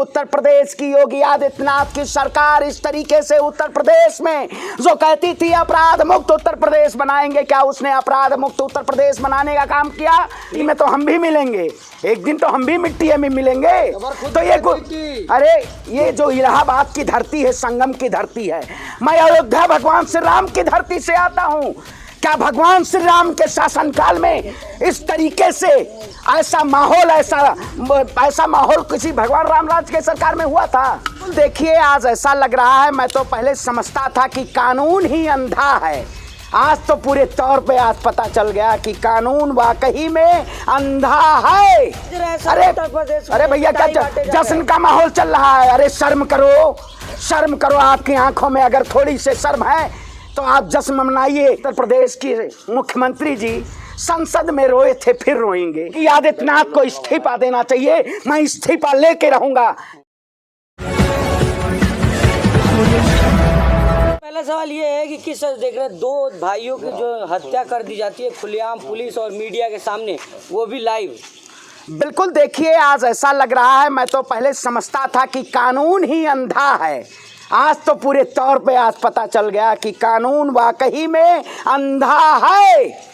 उत्तर प्रदेश की योगी आदित्यनाथ की सरकार इस तरीके से उत्तर प्रदेश में जो कहती थी अपराध मुक्त उत्तर प्रदेश बनाएंगे, क्या उसने अपराध मुक्त उत्तर प्रदेश बनाने का काम किया? में तो हम भी मिलेंगे, एक दिन तो हम भी मिट्टी में मिलेंगे। तो ये जो इलाहाबाद की धरती है, संगम की धरती है, मैं अयोध्या भगवान श्री राम की धरती से आता हूँ। क्या भगवान श्री राम के शासनकाल में इस तरीके से ऐसा माहौल किसी भगवान रामराज के सरकार में हुआ था? देखिए, आज ऐसा लग रहा है, मैं तो पहले समझता था कि कानून ही अंधा है, आज तो पूरे तौर पे आज पता चल गया कि कानून वाकई में अंधा है। अरे भैया, क्या जश्न का माहौल चल रहा है? अरे शर्म करो, शर्म करो। आपकी आंखों में अगर थोड़ी से शर्म है तो आप जश्न मनाइए। उत्तर प्रदेश की मुख्यमंत्री जी संसद में रोए थे, फिर रोएंगे कि आदित्यनाथ को इस्तीफा देना चाहिए। मैं इस्तीफा लेके रहूंगा। पहला सवाल ये है कि किस देख रहे हैं, दो भाइयों की जो हत्या कर दी जाती है खुलेआम पुलिस और मीडिया के सामने, वो भी लाइव। बिल्कुल, देखिए, आज ऐसा लग रहा है, मैं तो पहले समझता था कि कानून ही अंधा है, आज तो पूरे तौर पे आज पता चल गया कि कानून वाकई में अंधा है।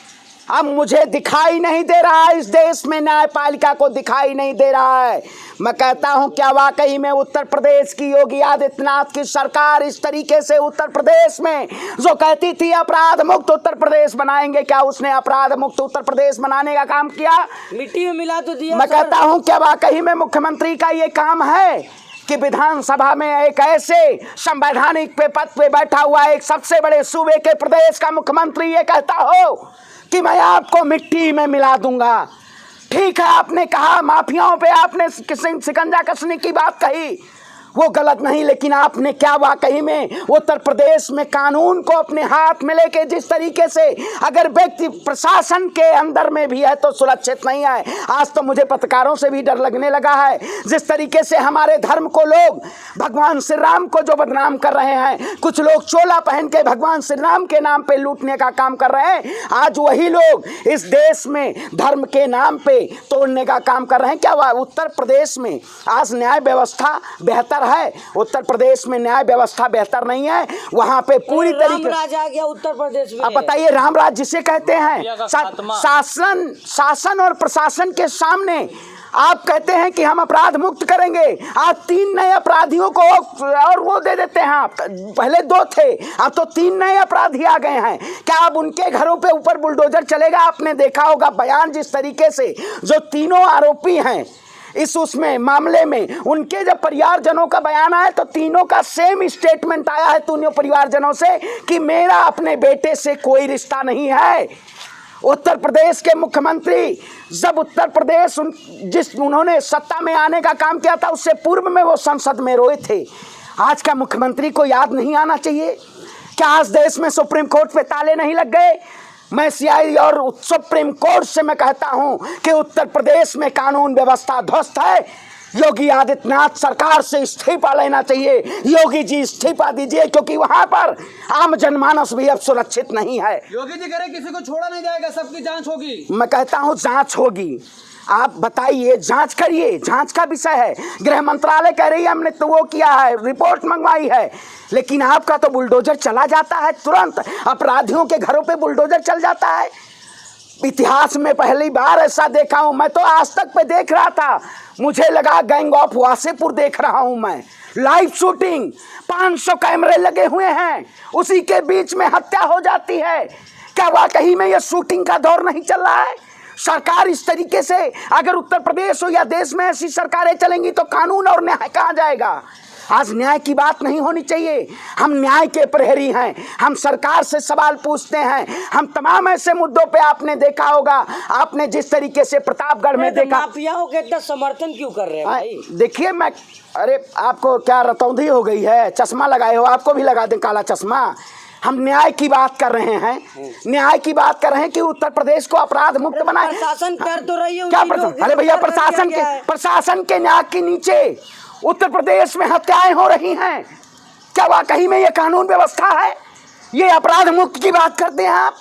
अब मुझे दिखाई नहीं दे रहा है, इस देश में न्यायपालिका को दिखाई नहीं दे रहा है। मैं कहता हूं, क्या वाकई में उत्तर प्रदेश की योगी आदित्यनाथ की सरकार इस तरीके से उत्तर प्रदेश में जो कहती थी अपराध मुक्त उत्तर प्रदेश बनाएंगे, क्या उसने अपराध मुक्त उत्तर प्रदेश बनाने का काम किया? मिट्टी में मिला तो दिया। मैं कहता हूं, क्या वाकई में मुख्यमंत्री का ये काम है कि विधानसभा में एक ऐसे संवैधानिक पद पे बैठा हुआ एक सबसे बड़े सूबे के प्रदेश का मुख्यमंत्री ये कहता हो कि मैं आपको मिट्टी में मिला दूंगा? ठीक है, आपने कहा माफियाओं पे आपने शिकंजा कसने की बात कही, वो गलत नहीं, लेकिन आपने क्या वाकई में उत्तर प्रदेश में कानून को अपने हाथ में लेके जिस तरीके से अगर व्यक्ति प्रशासन के अंदर में भी है तो सुरक्षित नहीं है। आज तो मुझे पत्रकारों से भी डर लगने लगा है, जिस तरीके से हमारे धर्म को लोग भगवान श्री राम को जो बदनाम कर रहे हैं, कुछ लोग चोला पहन के भगवान श्री राम के नाम पे लूटने का काम कर रहे हैं, आज वही लोग इस देश में धर्म के नाम पे तोड़ने का काम कर रहे हैं। क्या उत्तर प्रदेश में आज न्याय व्यवस्था बेहतर है? उत्तर प्रदेश में न्याय व्यवस्था बेहतर नहीं है, वहां पे पूरी तरीके रामराज आ गया उत्तर प्रदेश में। अब बताइए, रामराज जिसे कहते हैं, शासन और प्रशासन के सामने आप कहते हैं कि हम अपराध मुक्त करेंगे, आज 3 नए अपराधियों को और वो दे देते हैं। आप पहले 2 थे, अब तो 3 नए अपराधी आ गए हैं। क्या अब उनके घरों पे ऊपर बुलडोजर चलेगा? आपने देखा होगा बयान जिस तरीके से जो तीनों आरोपी हैं उसमें मामले में, उनके जब परिवारजनों का बयान आया तो तीनों का सेम स्टेटमेंट आया है तीनों परिवारजनों से कि मेरा अपने बेटे से कोई रिश्ता नहीं है। उत्तर प्रदेश के मुख्यमंत्री जब उत्तर प्रदेश उन्होंने सत्ता में आने का काम किया था, उससे पूर्व में वो संसद में रोए थे। आज का मुख्यमंत्री को याद नहीं आना चाहिए? क्या आज देश में सुप्रीम कोर्ट पे ताले नहीं लग गए? मैं सीआई और सुप्रीम कोर्ट से मैं कहता हूं कि उत्तर प्रदेश में कानून व्यवस्था ध्वस्त है। योगी आदित्यनाथ सरकार से इस्तीफा लेना चाहिए। योगी जी इस्तीफा दीजिए, क्योंकि वहां पर आम जनमानस भी अब सुरक्षित नहीं है। योगी जी कह रहे किसी को छोड़ा नहीं जाएगा, सबकी जांच होगी। मैं कहता हूं जांच होगी, आप बताइए, जांच करिए, जांच का विषय है। गृह मंत्रालय कह रही है हमने तो वो किया है, रिपोर्ट मंगवाई है, लेकिन आपका तो बुलडोजर चला जाता है, तुरंत अपराधियों के घरों पे बुलडोजर चल जाता है। इतिहास में पहली बार ऐसा देखा हूं। मैं तो आज तक पे देख रहा था, मुझे लगा गैंग ऑफ वासेपुर देख रहा हूं मैं। लाइव शूटिंग, 500 कैमरे लगे हुए हैं, उसी के बीच में हत्या हो जाती है। क्या वाकई में ये शूटिंग का दौर नहीं चल रहा है? सरकार इस तरीके से अगर उत्तर प्रदेश हो या देश में ऐसी सरकारें चलेंगी तो कानून और न्याय कहाँ जाएगा? आज न्याय की बात नहीं होनी चाहिए। हम न्याय के प्रहरी हैं, हम सरकार से सवाल पूछते हैं। हम तमाम ऐसे मुद्दों पे आपने देखा होगा, आपने जिस तरीके से प्रतापगढ़ में देखा, माफियाओं के इतना समर्थन क्यों कर रहे हैं भाई? देखिए, मैं अरे आपको क्या रतौंधी हो गई है? चश्मा लगाए हो, आपको भी लगा दें काला चश्मा। हम न्याय की बात कर रहे हैं, न्याय की बात कर रहे हैं कि उत्तर प्रदेश को अपराध मुक्त बनाए। प्रशासन कर तो रही है क्या अरे भैया, प्रशासन के नाक के नीचे उत्तर प्रदेश में हत्याएं हो रही हैं। क्या वाकई में ये कानून व्यवस्था है? ये अपराध मुक्त की बात करते हैं आप?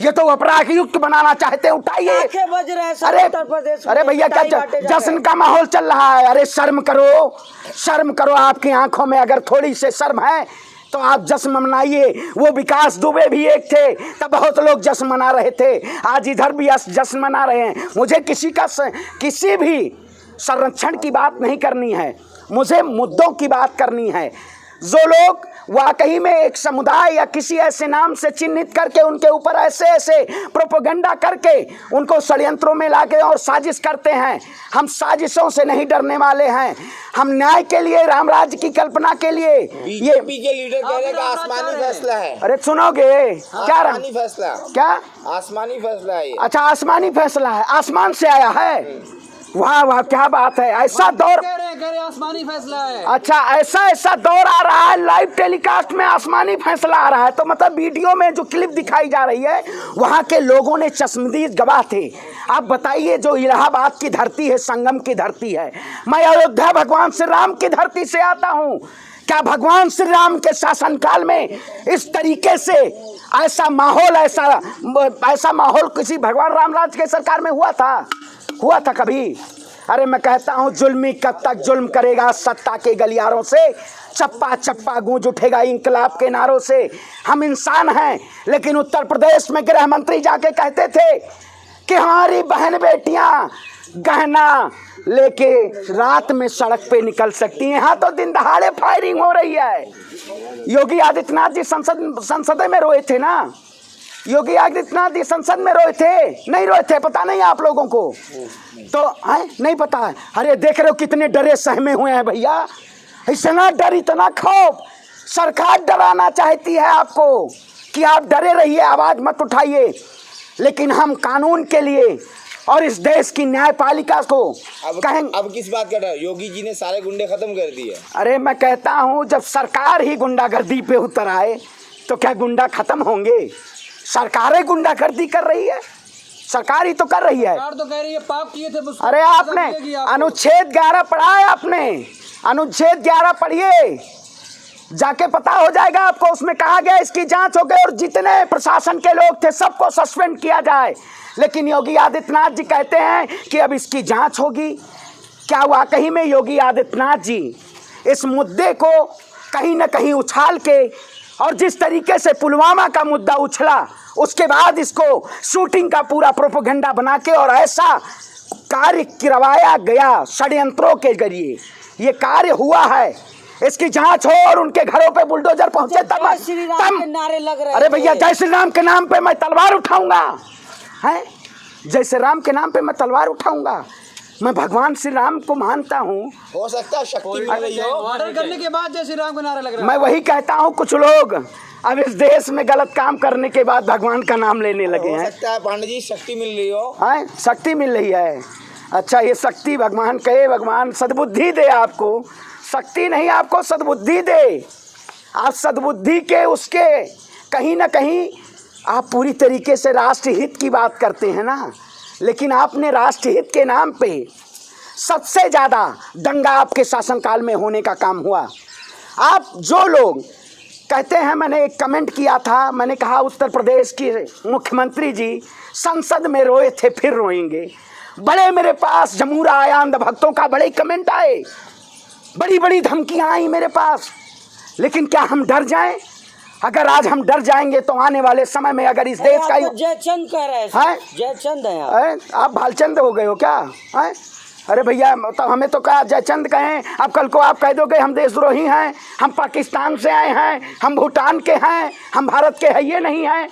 ये तो अपराध युक्त बनाना चाहते हैं, उठाइए। आंखें बज रहे हैं सब अरे उत्तर प्रदेश में, अरे भैया क्या पिटाई बांटे जा जश्न रहे का माहौल चल रहा है। अरे शर्म करो, शर्म करो। आपकी आंखों में अगर थोड़ी से शर्म है तो आप जश्न मनाइए। वो विकास दुबे भी एक थे, तब बहुत लोग जश्न मना रहे थे, आज इधर भी जश्न मना रहे हैं। मुझे किसी भी संरक्षण की बात नहीं करनी है, मुझे मुद्दों की बात करनी है। जो लोग वाकई में एक समुदाय या किसी ऐसे नाम से चिन्हित करके उनके ऊपर ऐसे ऐसे प्रोपेगेंडा करके उनको षड्यंत्रों में लाके और साजिश करते हैं, हम साजिशों से नहीं डरने वाले हैं। हम न्याय के लिए, राम राज्य की कल्पना के लिए। ये बीजेपी के लीडर कह रहे हैं कि आसमानी फैसला है। अरे सुनोगे क्या? आसमानी फैसला, क्या आसमानी फैसला है ये। अच्छा, आसमानी फैसला है, आसमान से आया है। वाह वाह, क्या बात है। ऐसा दौर, कह रहे आसमानी फैसला है। अच्छा ऐसा दौर आ रहा है, लाइव टेलीकास्ट में आसमानी फैसला आ रहा है। तो मतलब वीडियो में जो क्लिप दिखाई जा रही है वहाँ के लोगों ने चश्मदीद गवाह थे। आप बताइए, जो इलाहाबाद की धरती है, संगम की धरती है, मैं अयोध्या भगवान श्री राम की धरती से आता हूँ। क्या भगवान श्री राम के शासनकाल में इस तरीके से ऐसा माहौल किसी भगवान रामराज के सरकार में हुआ था कभी? अरे मैं कहता हूँ, जुल्मी कब तक जुल्म करेगा सत्ता के गलियारों से, चप्पा चप्पा गूंज उठेगा इंकलाब के नारों से। हम इंसान हैं, लेकिन उत्तर प्रदेश में गृह मंत्री जाके कहते थे कि हमारी बहन बेटियां गहना लेके रात में सड़क पे निकल सकती हैं। यहाँ तो दिन दहाड़े फायरिंग हो रही है। योगी आदित्यनाथ जी संसद में रोए थे ना? योगी आदित्यनाथ जी संसद में रोए थे? नहीं रोए थे? पता नहीं आप लोगों को? तो है नहीं पता है? अरे देख रहे हो कितने डरे सहमे हुए हैं भैया। इतना डर, इतना खौफ। सरकार डराना चाहती है आपको कि आप डरे रहिए, आवाज मत उठाइए। लेकिन हम कानून के लिए और इस देश की न्यायपालिका को कहेंगे। अब किस बात का डर? योगी जी ने सारे गुंडे खत्म कर दिए। अरे मैं कहता हूँ, जब सरकार ही गुंडागर्दी पे उतर आए तो क्या गुंडा खत्म होंगे? सरकारें गुंडागर्दी कर रही है, सरकार ही तो कर रही है। सरकार तो कह रही है पाप किए थे। अरे आपने अनुच्छेद 11 पढ़ा है? आपने अनुच्छेद 11 पढ़िए, जाके पता हो जाएगा आपको। उसमें कहा गया इसकी जांच हो गई और जितने प्रशासन के लोग थे सबको सस्पेंड किया जाए। लेकिन योगी आदित्यनाथ जी कहते हैं कि अब इसकी जांच होगी। क्या वाकई में योगी आदित्यनाथ जी इस मुद्दे को कहीं ना कहीं उछाल के, और जिस तरीके से पुलवामा का मुद्दा उछला, उसके बाद इसको शूटिंग का पूरा प्रोपेगेंडा बना के और ऐसा कार्य करवाया गया षड्यंत्रों के जरिए, ये कार्य हुआ है, इसकी जांच हो और उनके घरों पे बुलडोजर पहुंचे तब नारे लग रहे। अरे भैया, जय श्री राम के नाम पे मैं तलवार उठाऊंगा, हैं? जय श्री राम के नाम पे मैं तलवार उठाऊंगा। मैं भगवान श्री राम को मानता हूँ। हो सकता है शक्ति मिल रही हो। ऑर्डर करने के बाद जय श्री राम के नारे लग रहे हैं। मैं वही कहता हूँ, कुछ लोग अब इस देश में गलत काम करने के बाद भगवान का नाम लेने लगे हैं। हो सकता है पांडे जी शक्ति मिल रही हो। हैं? शक्ति मिल रही है। अच्छा, ये शक्ति भगवान कहे, भगवान सद्बुद्धि दे आपको। शक्ति नहीं, आपको सद्बुद्धि दे। आप सद्बुद्धि के उसके कहीं ना कहीं आप पूरी तरीके से राष्ट्रहित की बात करते हैं ना, लेकिन आपने राष्ट्रहित के नाम पे सबसे ज़्यादा दंगा आपके शासनकाल में होने का काम हुआ। आप जो लोग कहते हैं, मैंने एक कमेंट किया था, मैंने कहा उत्तर प्रदेश की मुख्यमंत्री जी संसद में रोए थे, फिर रोएंगे। बड़े मेरे पास जमूरा आया अंध भक्तों का, बड़े कमेंट आए, बड़ी बड़ी धमकियाँ आई मेरे पास। लेकिन क्या हम डर जाएं? अगर आज हम डर जाएंगे तो आने वाले समय में अगर इस देश का जयचंद कह रहे हैं, जयचंद है आप भालचंद हो गए हो क्या? है? अरे भैया, तो हमें तो कहा जयचंद कहें, अब कल को आप कह दोगे हम देशद्रोही हैं, हम पाकिस्तान से आए हैं, हम भूटान के हैं, हम भारत के है ये नहीं हैं।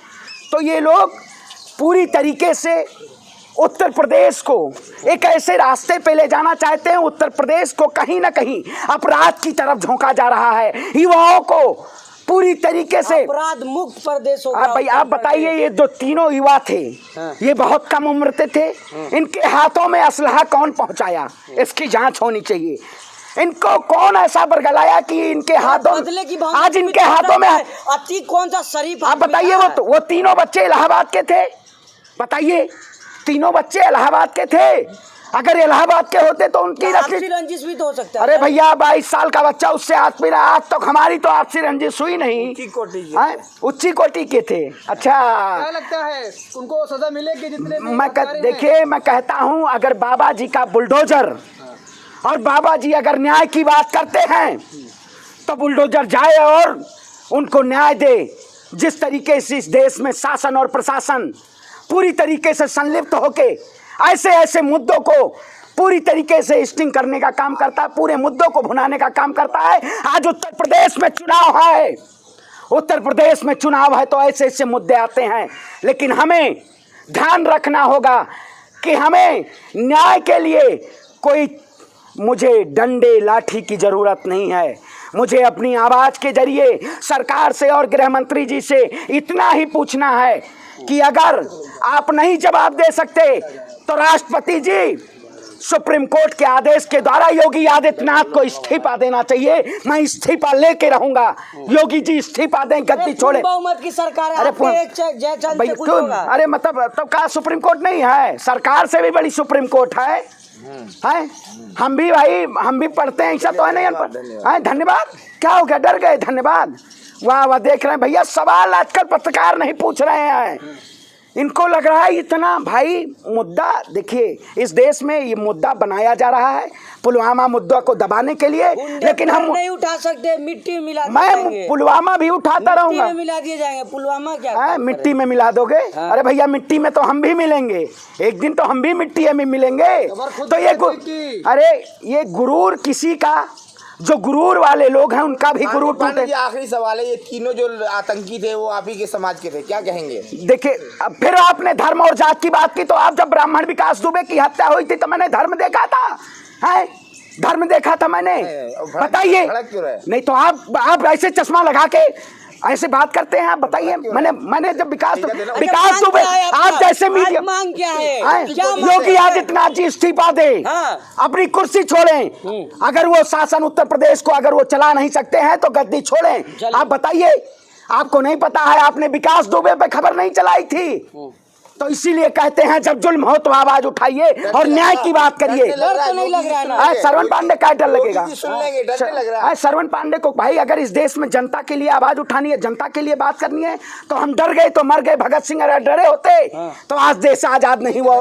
तो ये लोग पूरी तरीके से उत्तर प्रदेश को एक ऐसे रास्ते पे ले जाना चाहते हैं, उत्तर प्रदेश को कहीं ना कहीं अपराध की तरफ झोंका जा रहा है। युवाओं को पूरी तरीके से अपराध मुक्त प्रदेश होगा। भाई आप बताइए, ये जो तीनों युवा थे, ये बहुत कम उम्र के थे, इनके हाथों में असलहा कौन पहुंचाया? इसकी जांच होनी चाहिए। इनको कौन ऐसा बरगलाया कि इनके हाथों, आज इनके हाथों में अति कौन सा शरीफ? आप बताइए, वो तीनों बच्चे इलाहाबाद के थे। बताइए, तीनों बच्चे इलाहाबाद के थे। अगर इलाहाबाद के होते तो उनकी आपसी रखी। रंजिश भी तो हो सकता है। अरे भैया 22 साल का बच्चा उससे हाथ मिला, आज तक हमारी तो आपसी रंजिश हुई नहीं। उच्ची कोटि के थे। अच्छा क्या लगता है उनको सजा मिलेगी जितने भी अधिकारी हैं? देखिए मैं कहता हूं, अगर बाबा जी का बुलडोजर और बाबा जी अगर न्याय की बात करते हैं तो बुलडोजर जाए और उनको न्याय दे। जिस तरीके से इस देश में शासन और प्रशासन पूरी तरीके से संलिप्त होके ऐसे ऐसे मुद्दों को पूरी तरीके से स्टिंग करने का काम करता है, पूरे मुद्दों को भुनाने का काम करता है। आज उत्तर प्रदेश में चुनाव है, उत्तर प्रदेश में चुनाव है तो ऐसे ऐसे मुद्दे आते हैं, लेकिन हमें ध्यान रखना होगा कि हमें न्याय के लिए कोई मुझे डंडे लाठी की ज़रूरत नहीं है। मुझे अपनी आवाज़ के जरिए सरकार से और गृह मंत्री जी से इतना ही पूछना है कि अगर आप नहीं जवाब दे सकते तो राष्ट्रपति जी सुप्रीम कोर्ट के आदेश के द्वारा योगी आदित्यनाथ को इस्तीफा देना चाहिए। मैं इस्तीफा लेके रहूंगा। योगी जी इस्तीफा दें, गद्दी छोड़े। बहुमत की सरकार है, आपके एक जयचंद से कुछ होगा। अरे मतलब तो क्या सुप्रीम कोर्ट नहीं है? सरकार से भी बड़ी सुप्रीम कोर्ट है। हम भी भाई, हम भी पढ़ते हैं, ऐसा तो है नहीं अनपढ़। धन्यवाद। क्या हो गया, डर गए? धन्यवाद। वाह वाह, देख रहे हैं भैया, सवाल आजकल पत्रकार नहीं पूछ रहे हैं। इनको लग रहा है इतना भाई मुद्दा। देखिए इस देश में ये मुद्दा बनाया जा रहा है पुलवामा मुद्दा को दबाने के लिए, लेकिन हम नहीं उठा सकते। मिट्टी मिला मैं पुलवामा भी उठाता रहूंगा। मिट्टी में मिला दिए जाएंगे। पुलवामा क्या मिट्टी में मिला दोगे? अरे भैया मिट्टी में तो हम भी मिलेंगे, एक दिन तो हम भी मिट्टी में मिलेंगे। तो ये गुरूर किसी का, जो गुरूर वाले लोग हैं उनका भी गुरूर टूटे। आखिरी सवाल है, ये तीनों जो आतंकी थे वो आप ही के समाज के थे, क्या कहेंगे? देखिए अब फिर आपने धर्म और जात की बात की, तो आप जब ब्राह्मण विकास दुबे की हत्या हुई थी तो मैंने धर्म देखा था, है धर्म देखा था मैंने। बताइए। नहीं तो आप ऐसे चश्मा लगा के ऐसे बात करते हैं। आप बताइए। मैंने जब विकास दुबे, आप जैसे मीडिया मांग क्या है? योगी आदित्यनाथ जी इस्तीफा दे, अपनी कुर्सी छोड़ें। अगर वो शासन उत्तर प्रदेश को अगर वो चला नहीं सकते हैं तो गद्दी छोड़ें। आप बताइए, आपको नहीं पता है? आपने विकास दुबे पे खबर नहीं चलाई थी, तो इसीलिए कहते हैं जब जुल्म हो तो आवाज उठाइए और न्याय की बात करिए। डर तो नहीं लग रहा है ना? श्रवण पांडे का डर लगेगा? लग रहा है श्रवण पांडे को भाई, अगर इस देश में जनता के लिए आवाज उठानी है, जनता के लिए बात करनी है, तो हम डर गए तो मर गए। भगत सिंह अगर डरे होते तो आज देश आजाद नहीं हुआ।